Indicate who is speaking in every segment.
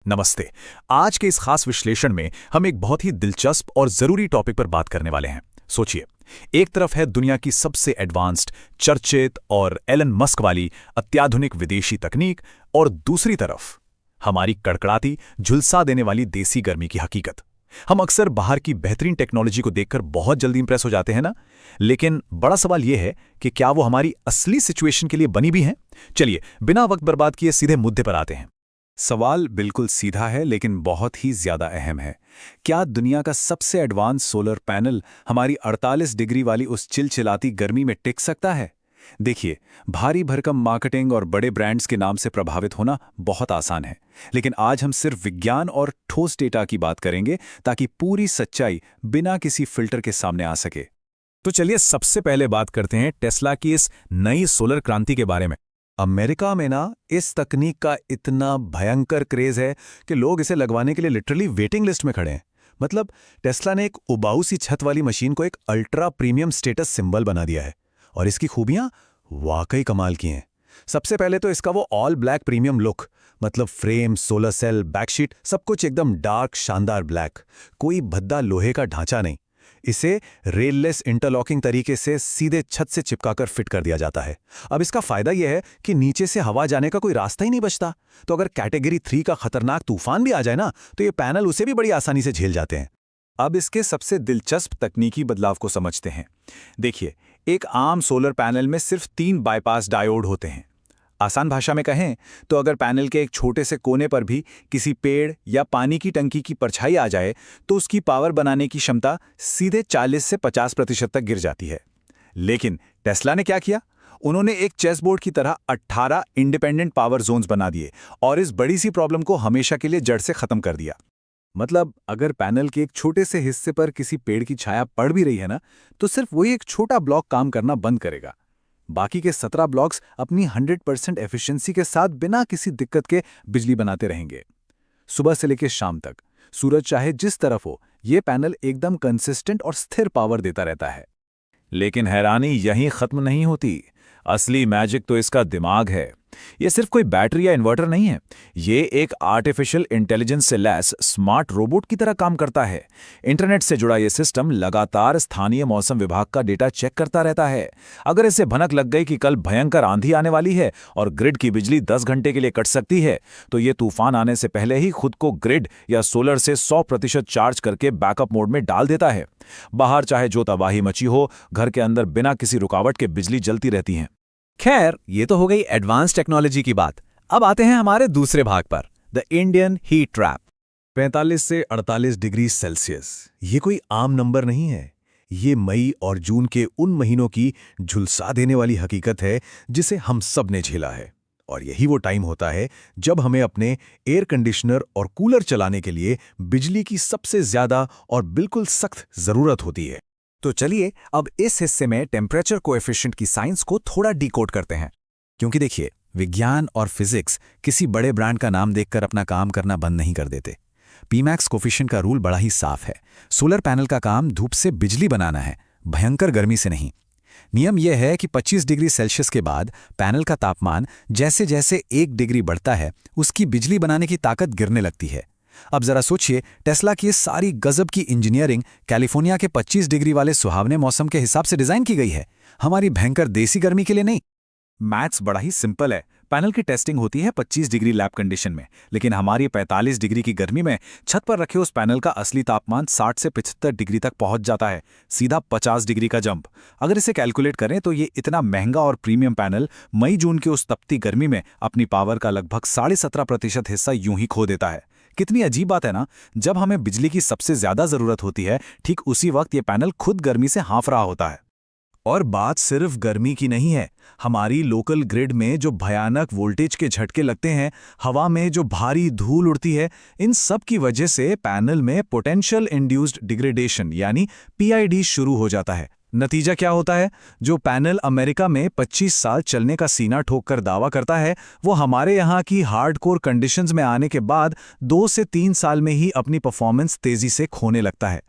Speaker 1: नमस्ते। आज के इस खास विश्लेषण में हम एक बहुत ही दिलचस्प और जरूरी टॉपिक पर बात करने वाले हैं। सोचिए, एक तरफ है दुनिया की सबसे एडवांस्ड, चर्चित और एलन मस्क वाली अत्याधुनिक विदेशी तकनीक, और दूसरी तरफ हमारी कड़कड़ाती, झुलसा देने वाली देसी गर्मी की हकीकत। हम अक्सर बाहर की बेहतरीन टेक्नोलॉजी को देखकर बहुत जल्दी इंप्रेस हो जाते हैं ना, लेकिन बड़ा सवाल यह है कि क्या वो हमारी असली सिचुएशन के लिए बनी भी हैं? चलिए, बिना वक्त बर्बाद किए सीधे मुद्दे पर आते हैं।
Speaker 2: सवाल बिल्कुल सीधा है लेकिन बहुत ही ज्यादा अहम है। क्या दुनिया का सबसे एडवांस सोलर पैनल हमारी 48 डिग्री वाली उस चिलचिलाती गर्मी में टिक सकता है? देखिए, भारी भरकम मार्केटिंग और बड़े ब्रांड्स के नाम से प्रभावित होना बहुत आसान है, लेकिन आज हम सिर्फ विज्ञान और ठोस डेटा की बात करेंगे ताकि पूरी सच्चाई बिना किसी फिल्टर के सामने आ सके।
Speaker 1: तो चलिए सबसे पहले बात करते हैं टेस्ला की इस नई सोलर क्रांति के बारे में।
Speaker 2: अमेरिका में ना इस तकनीक का इतना भयंकर क्रेज है कि लोग इसे लगवाने के लिए लिटरली वेटिंग लिस्ट में खड़े हैं। मतलब टेस्ला ने एक उबाऊ सी छत वाली मशीन को एक अल्ट्रा प्रीमियम स्टेटस सिंबल बना दिया है, और इसकी खूबियां वाकई कमाल की हैं। सबसे पहले तो इसका वो ऑल ब्लैक प्रीमियम लुक, मतलब फ्रेम, सोलर सेल, बैकशीट, सब कुछ एकदम डार्क शानदार ब्लैक। कोई भद्दा लोहे का ढांचा नहीं। इसे रेललेस इंटरलॉकिंग तरीके से सीधे छत से चिपकाकर फिट कर दिया जाता है। अब इसका फायदा यह है कि नीचे से हवा जाने का कोई रास्ता ही नहीं बचता। तो अगर कैटेगरी 3 का खतरनाक तूफान भी आ जाए ना, तो ये पैनल उसे भी बड़ी आसानी से झेल जाते हैं। अब इसके सबसे दिलचस्प तकनीकी बदलाव को समझते हैं। देखिए, एक आम सोलर पैनल में सिर्फ 3 बाईपास डायोड होते हैं। आसान भाषा में कहें तो अगर पैनल के एक छोटे से कोने पर भी किसी पेड़ या पानी की टंकी की परछाई आ जाए तो उसकी पावर बनाने की क्षमता सीधे 40 से 50% तक गिर जाती है। लेकिन टेस्ला ने क्या किया? उन्होंने एक चेसबोर्ड की तरह 18 इंडिपेंडेंट पावर जोन्स बना दिए और इस बड़ी सी प्रॉब्लम को हमेशा के लिए जड़ से खत्म कर दिया। मतलब अगर पैनल के एक छोटे से हिस्से पर किसी पेड़ की छाया पड़ भी रही है ना, तो सिर्फ वही एक छोटा ब्लॉक काम करना बंद करेगा। बाकी के 17 ब्लॉक्स अपनी 100% एफिशिएंसी के साथ बिना किसी दिक्कत के बिजली बनाते रहेंगे। सुबह से लेकर शाम तक, सूरज चाहे जिस तरफ हो, ये पैनल एकदम कंसिस्टेंट और स्थिर पावर देता रहता है।
Speaker 1: लेकिन हैरानी यहीं खत्म नहीं होती। असली मैजिक तो इसका दिमाग है। ये सिर्फ कोई बैटरी या इन्वर्टर नहीं है, ये एक आर्टिफिशियल इंटेलिजेंस से लैस स्मार्ट रोबोट की तरह काम करता है। इंटरनेट से जुड़ा ये सिस्टम लगातार स्थानीय मौसम विभाग का डेटा चेक करता रहता है। अगर इसे भनक लग गई कि कल भयंकर आंधी आने वाली है और ग्रिड की बिजली 10 घंटे के लिए कट सकती है, तो ये तूफान आने से पहले ही खुद को ग्रिड या सोलर से 100% चार्ज करके बैकअप मोड में डाल देता है। बाहर चाहे जो तबाही मची हो, घर के अंदर बिना किसी रुकावट के बिजली जलती रहती है।
Speaker 3: खैर, ये तो हो गई एडवांस टेक्नोलॉजी की बात। अब आते हैं हमारे दूसरे भाग पर, द इंडियन हीट ट्रैप।
Speaker 2: 45 से 48 डिग्री सेल्सियस, ये कोई आम नंबर नहीं है। ये मई और जून के उन महीनों की झुलसा देने वाली हकीकत है जिसे हम सब ने झेला है। और यही वो टाइम होता है जब हमें अपने एयर कंडीशनर और कूलर चलाने के लिए बिजली की सबसे ज्यादा और बिल्कुल सख्त जरूरत होती है।
Speaker 3: तो चलिए अब इस हिस्से में टेम्परेचर कोएफिशिएंट की साइंस को थोड़ा डिकोड करते हैं। क्योंकि देखिए, विज्ञान और फिजिक्स किसी बड़े ब्रांड का नाम देखकर अपना काम करना बंद नहीं कर देते। पीमैक्स कोएफिशिएंट का रूल बड़ा ही साफ है। सोलर पैनल का काम धूप से बिजली बनाना है, भयंकर गर्मी से नहीं। नियम यह है कि 25 डिग्री सेल्सियस के बाद पैनल का तापमान जैसे जैसे 1 डिग्री बढ़ता है, उसकी बिजली बनाने की ताकत गिरने लगती है। अब जरा सोचिए, टेस्ला की सारी गजब की इंजीनियरिंग कैलिफोर्निया के 25 डिग्री वाले सुहावने मौसम के हिसाब से डिजाइन की गई है, हमारी भयंकर देसी गर्मी के लिए नहीं।
Speaker 1: मैथ्स बड़ा ही सिंपल है। पैनल की टेस्टिंग होती है 25 डिग्री लैब कंडीशन में, लेकिन हमारी 45 डिग्री की गर्मी में छत पर रखे उस पैनल का असली तापमान 60 से 75 डिग्री तक पहुंच जाता है। सीधा 50 डिग्री का जंप। अगर इसे कैलकुलेट करें तो ये इतना महंगा और प्रीमियम पैनल मई जून की उस तपती गर्मी में अपनी पावर का लगभग 17.5% हिस्सा यूं ही खो देता है। कितनी अजीब बात है ना। जब हमें बिजली की सबसे ज्यादा जरूरत होती है, ठीक उसी वक्त ये पैनल खुद गर्मी से हाँफ रहा होता है।
Speaker 2: और बात सिर्फ गर्मी की नहीं है। हमारी लोकल ग्रिड में जो भयानक वोल्टेज के झटके लगते हैं, हवा में जो भारी धूल उड़ती है, इन सब की वजह से पैनल में पोटेंशियल इंड्यूस्ड डिग्रेडेशन यानी पीआईडी शुरू हो जाता है। नतीजा क्या होता है? जो पैनल अमेरिका में 25 साल चलने का सीना ठोककर दावा करता है, वो हमारे यहाँ की हार्डकोर कंडीशंस में आने के बाद 2 से 3 साल में ही अपनी परफॉर्मेंस तेजी से खोने लगता है।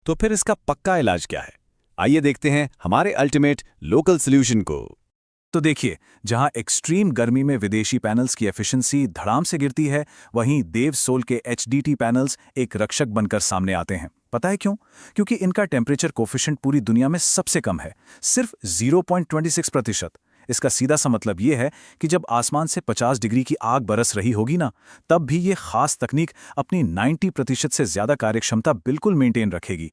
Speaker 1: तो फिर इसका पक्का इलाज क्या है? आइए देखते हैं हमारे अल्टीमेट लोकल सॉल्यूशन को। तो देखिए, जहां एक्सट्रीम गर्मी में विदेशी पैनल्स की एफिशिएंसी धड़ाम से गिरती है, वहीं देव सोल के HDT पैनल्स एक रक्षक बनकर सामने आते हैं। पता है क्यों? क्योंकि इनका टेम्परेचर कोफिशिएंट पूरी दुनिया में सबसे कम है, सिर्फ 0.26%। इसका सीधा सा मतलब ये है कि जब आसमान से 50 डिग्री की आग बरस रही होगी ना, तब भी ये खास तकनीक अपनी 90% से ज्यादा कार्यक्षमता बिल्कुल मेंटेन रखेगी।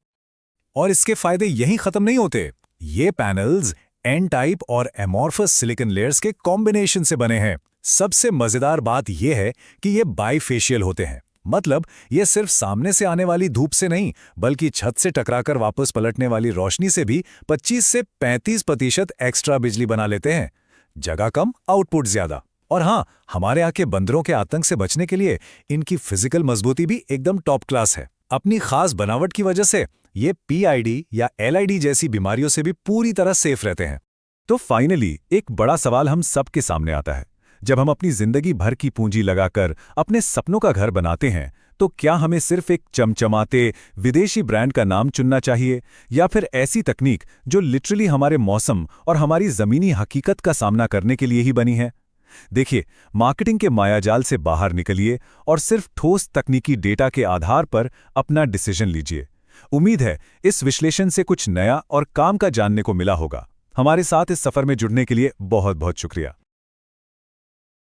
Speaker 3: और इसके फायदे यहीं खत्म नहीं होते। ये पैनल्स एन टाइप और एमॉर्फस सिलिकॉन लेयर्स के कॉम्बिनेशन से बने हैं। सबसे मजेदार बात यह है कि ये बाइफेशियल होते हैं, मतलब ये सिर्फ सामने से आने वाली धूप से नहीं, बल्कि छत से टकराकर वापस पलटने वाली रोशनी से भी 25 से 35% एक्स्ट्रा बिजली बना लेते हैं। जगह कम, आउटपुट ज्यादा। और हाँ, हमारे यहाँ के बंदरों के आतंक से बचने के लिए इनकी फिजिकल मजबूती भी एकदम टॉप क्लास है। अपनी खास बनावट की वजह से ये PID या LID जैसी बीमारियों से भी पूरी तरह सेफ रहते हैं। तो फाइनली एक बड़ा सवाल हम सबके सामने आता है। जब हम अपनी जिंदगी भर की पूंजी लगाकर अपने सपनों का घर बनाते हैं, तो क्या हमें सिर्फ एक चमचमाते विदेशी ब्रांड का नाम चुनना चाहिए, या फिर ऐसी तकनीक जो लिटरली हमारे मौसम और हमारी जमीनी हकीकत का सामना करने के लिए ही बनी है? देखिए, मार्केटिंग के मायाजाल से बाहर निकलिए और सिर्फ ठोस तकनीकी डेटा के आधार पर अपना डिसीजन लीजिए। उम्मीद है इस विश्लेषण से कुछ नया और काम का जानने को मिला होगा। हमारे साथ इस सफर में जुड़ने के लिए बहुत बहुत शुक्रिया।